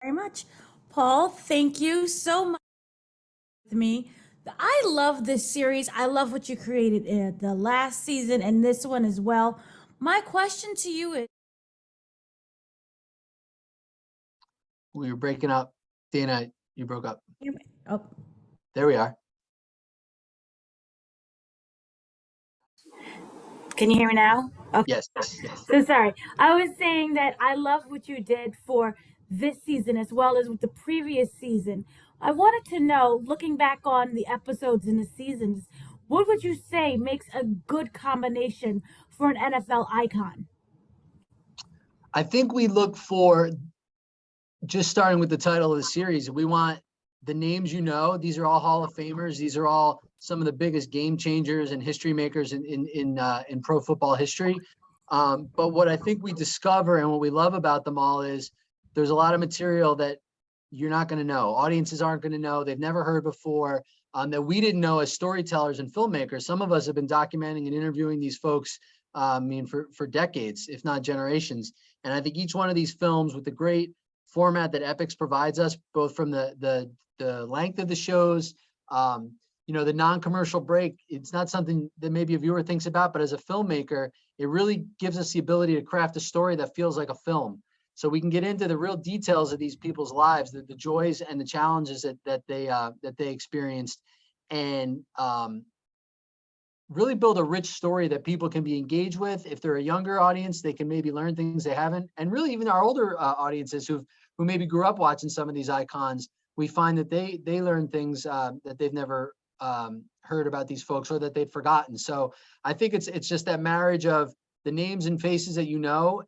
Very much. Paul, thank you so much with me. I love this series. I love what you created in the last season and this one as well. My question to you is We were breaking up. Dana, you broke up. oh, There we are. can you hear me now? Okay. Yes, yes. So sorry. I was saying that I love what you did for this season as well as with the previous season. I wanted to know, looking back on the episodes and the seasons, what would you say makes a good combination for an NFL icon? I think we look for, just starting with the title of the series, we want the names these are all Hall of Famers. These are all some of the biggest game changers and history makers in pro football history. But what I think we discover and what we love about them all is there's a lot of material that you're not going to know. Audiences aren't going to know. They've never heard before, that we didn't know as storytellers and filmmakers. Some of us have been documenting and interviewing these folks, for decades, if not generations. And I think each one of these films, with the great format that EPIX provides us, both from the length of the shows, the non-commercial break, it's not something that maybe a viewer thinks about, but as a filmmaker, it really gives us the ability to craft a story that feels like a film. So we can get into the real details of these people's lives, the joys and the challenges that they experienced, and really build a rich story that people can be engaged with. If they're a younger audience, they can maybe learn things they haven't. And really, even our older audiences who maybe grew up watching some of these icons, we find that they learn things that they've never heard about these folks, or that they'd forgotten. So I think it's just that marriage of the names and faces that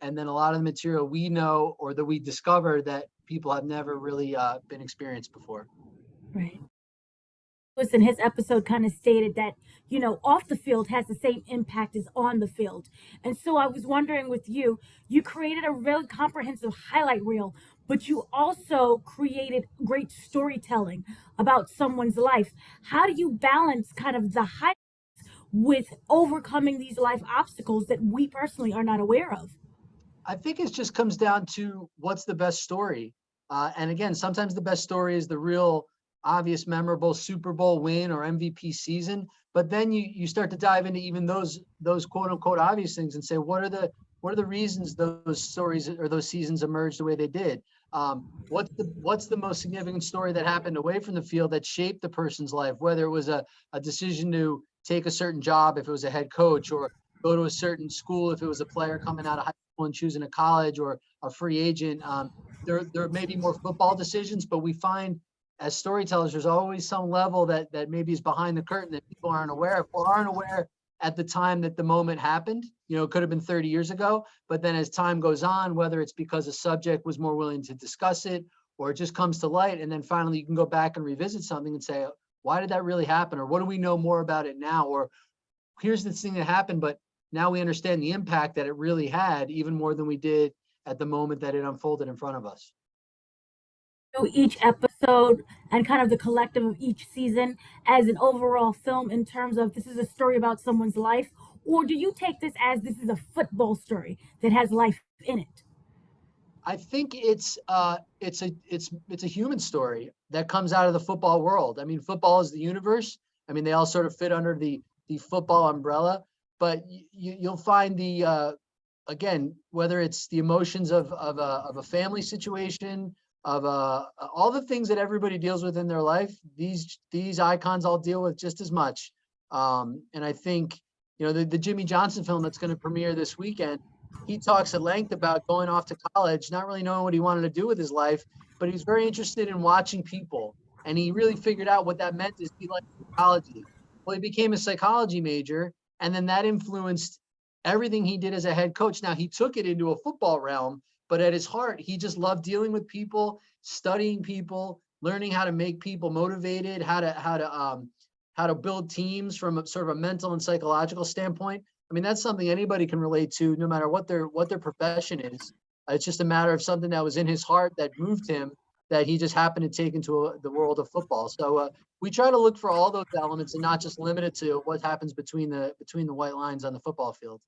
and then a lot of the material we know or that we discover that people have never really been experienced before. Right. In his episode kind of stated that, off the field has the same impact as on the field. And so I was wondering with you, you created a really comprehensive highlight reel, but you also created great storytelling about someone's life. How do you balance kind of the highlights with overcoming these life obstacles that we personally are not aware of? I think it just comes down to what's the best story. And again, sometimes the best story is the real obvious, memorable Super Bowl win or MVP season. But then you start to dive into even those quote unquote obvious things and say, what are the reasons those stories or those seasons emerged the way they did? What's the most significant story that happened away from the field that shaped the person's life, whether it was a decision to take a certain job, if it was a head coach, or go to a certain school, if it was a player coming out of high school and choosing a college, or a free agent. There may be more football decisions, but we find as storytellers, there's always some level that maybe is behind the curtain that people aren't aware of, or aren't aware at the time that the moment happened. It could have been 30 years ago, but then as time goes on, whether it's because a subject was more willing to discuss it, or it just comes to light, and then finally you can go back and revisit something and say, why did that really happen? Or what do we know more about it now? Or here's this thing that happened, but now we understand the impact that it really had, even more than we did at the moment that it unfolded in front of us. Each episode and kind of the collective of each season as an overall film in terms of this is a story about someone's life, or do you take this as this is a football story that has life in it? I think it's a human story that comes out of the football world. I mean, football is the universe. I mean, they all sort of fit under the football umbrella, but you'll find again, whether it's the emotions of a family situation, of all the things that everybody deals with in their life, these icons all deal with just as much. And I think, the Jimmy Johnson film that's going to premiere this weekend, he talks at length about going off to college, not really knowing what he wanted to do with his life, but he was very interested in watching people. And he really figured out what that meant is he liked psychology. Well, he became a psychology major, and then that influenced everything he did as a head coach. Now, he took it into a football realm, but at his heart, he just loved dealing with people, studying people, learning how to make people motivated, how to build teams from a sort of a mental and psychological standpoint. I mean, that's something anybody can relate to, no matter what their profession is. It's just a matter of something that was in his heart that moved him, that he just happened to take into the world of football. So we try to look for all those elements and not just limit it to what happens between the white lines on the football field.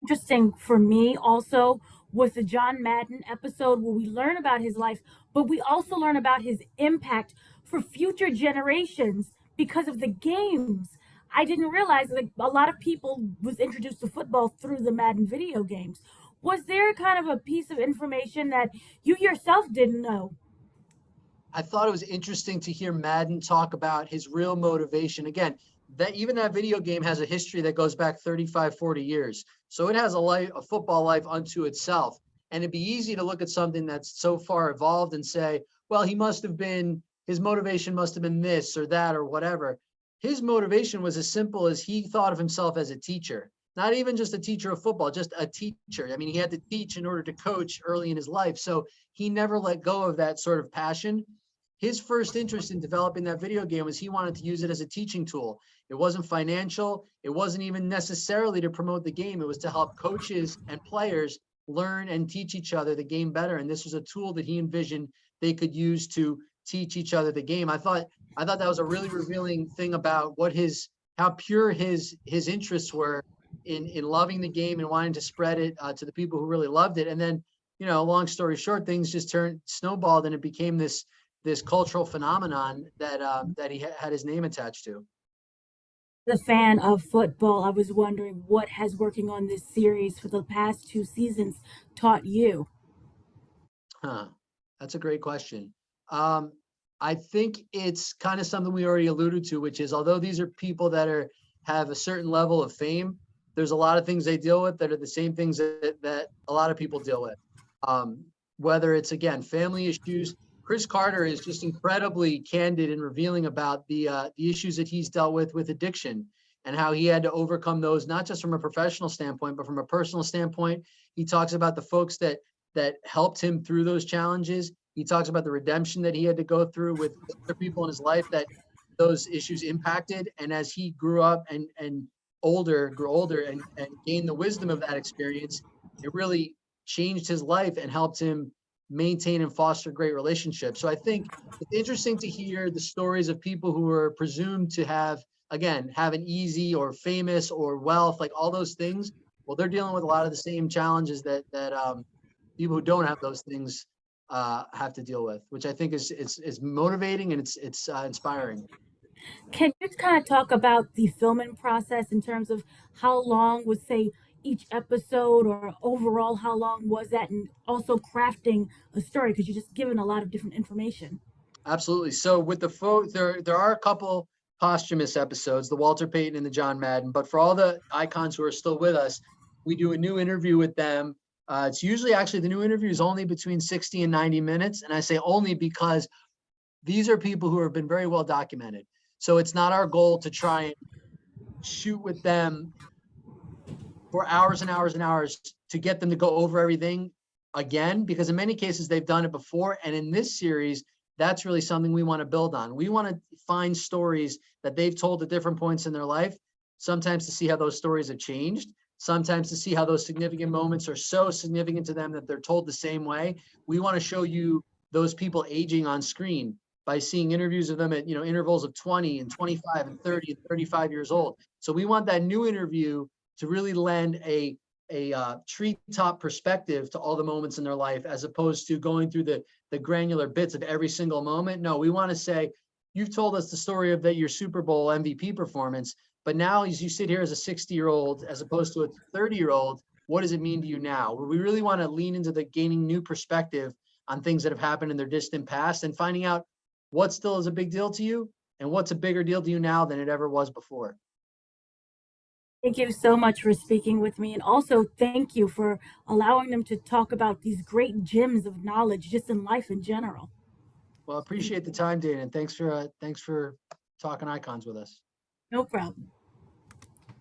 Interesting for me also was the John Madden episode where we learn about his life, but we also learn about his impact for future generations because of the games. I didn't realize like a lot of people was introduced to football through the Madden video games. Was there kind of a piece of information that you yourself didn't know? I thought it was interesting to hear Madden talk about his real motivation. Again, that even that video game has a history that goes back 35, 40 years. So it has a life, a football life unto itself. And it'd be easy to look at something that's so far evolved and say, well, he must have been, his motivation must have been this or that or whatever. His motivation was as simple as he thought of himself as a teacher, not even just a teacher of football, just a teacher. I mean, he had to teach in order to coach early in his life. So he never let go of that sort of passion. His first interest in developing that video game was he wanted to use it as a teaching tool. It wasn't financial. It wasn't even necessarily to promote the game. It was to help coaches and players learn and teach each other the game better. And this was a tool that he envisioned they could use to teach each other the game. I thought that was a really revealing thing about what how pure his interests were in loving the game and wanting to spread it to the people who really loved it. And then, long story short, things just snowballed, and it became this cultural phenomenon that he had his name attached to. As a fan of football, I was wondering what has working on this series for the past two seasons taught you. Huh. That's a great question. Um, I think it's kind of something we already alluded to, which is although these are people that have a certain level of fame, there's a lot of things they deal with that are the same things that a lot of people deal with. Um, Whether it's again family issues, Cris Carter is just incredibly candid and revealing about the issues that he's dealt with addiction and how he had to overcome those, not just from a professional standpoint, but from a personal standpoint. He talks about the folks that helped him through those challenges. He talks about the redemption that he had to go through with other people in his life that those issues impacted. And as he grew up and grew older and gained the wisdom of that experience, it really changed his life and helped him maintain and foster great relationships. So I think it's interesting to hear the stories of people who are presumed to have an easy or famous or wealth, like all those things. Well, they're dealing with a lot of the same challenges that people who don't have those things have to deal with, which I think is motivating and it's inspiring. Can you kind of talk about the filming process in terms of how long was, say, each episode, or overall, how long was that, and also crafting a story? Because you're just given a lot of different information. Absolutely. So with the there are a couple posthumous episodes, the Walter Payton and the John Madden. But for all the icons who are still with us, we do a new interview with them. It's usually actually the new interview is only between 60 and 90 minutes, and I say only because these are people who have been very well documented. So it's not our goal to try and shoot with them for hours and hours and hours to get them to go over everything again, because in many cases they've done it before. And in this series, that's really something we want to build on. We want to find stories that they've told at different points in their life, sometimes to see how those stories have changed, sometimes to see how those significant moments are so significant to them that they're told the same way. We want to show you those people aging on screen by seeing interviews of them at intervals of 20 and 25 and 30 and 35 years old. So we want that new interview to really lend a treetop perspective to all the moments in their life, as opposed to going through the granular bits of every single moment. No, we want to say, you've told us the story of your Super Bowl MVP performance, but now as you sit here as a 60-year-old, as opposed to a 30-year-old, what does it mean to you now? We really want to lean into the gaining new perspective on things that have happened in their distant past and finding out what still is a big deal to you and what's a bigger deal to you now than it ever was before. Thank you so much for speaking with me. And also, thank you for allowing them to talk about these great gems of knowledge just in life in general. Well, Thank appreciate the you. time, Dana, and thanks for talking icons with us. No problem.